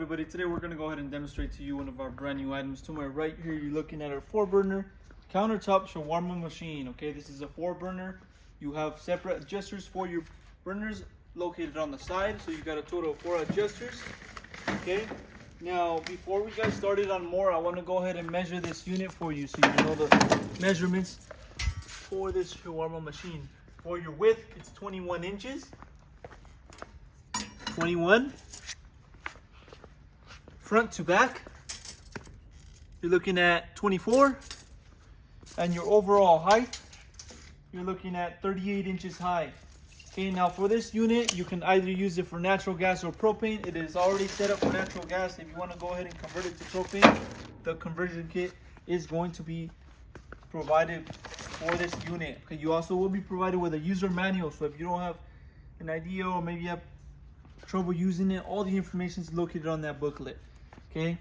everybody, today we're going to go ahead and demonstrate to you one of our brand new items. To my right here, you're looking at our 4-burner countertop shawarma machine. Okay, this is a 4-burner. You have separate adjusters for your burners located on the side, so you got a total of 4 adjusters. Okay, now before we get started on more, I want to go ahead and measure this unit for you so you know the measurements for this shawarma machine. For your width, it's 21 inches. 21. Front to back, you're looking at 24. And your overall height, you're looking at 38 inches high. Okay, now for this unit, you can either use it for natural gas or propane. It is already set up for natural gas. If you want to go ahead and convert it to propane, the conversion kit is going to be provided for this unit. Okay, you also will be provided with a user manual, so if you don't have an idea or maybe you have trouble using it, all the information is located on that booklet. Okay,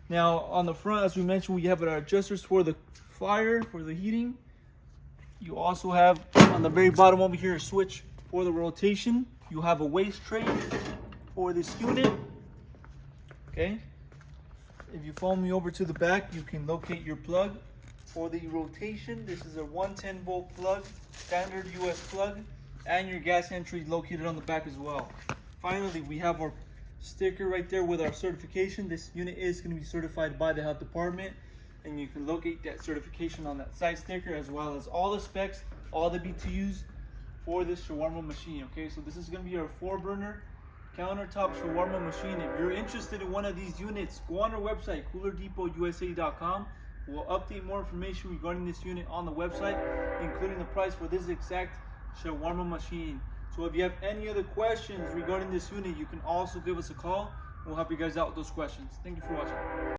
now on the front, as we mentioned, we have our adjusters for the fire, for the heating. You also have on the very bottom over here a switch for the rotation. You have a waste tray for this unit. Okay, if you follow me over to the back, you can locate your plug for the rotation. This is a 110 volt plug, standard US plug, and your gas entry located on the back as well. Finally, we have our sticker right there with our certification. This unit is going to be certified by the health department, and you can locate that certification on that side sticker, as well as all the specs, all the BTUs for this shawarma machine. Okay, so this is going to be our 4-burner countertop shawarma machine. If you're interested in one of these units, go on our website, coolerdepot.usa.com. We'll update more information regarding this unit on the website, including the price for this exact shawarma machine. So if you have any other questions regarding this unit, you can also give us a call. We'll help you guys out with those questions. Thank you for watching.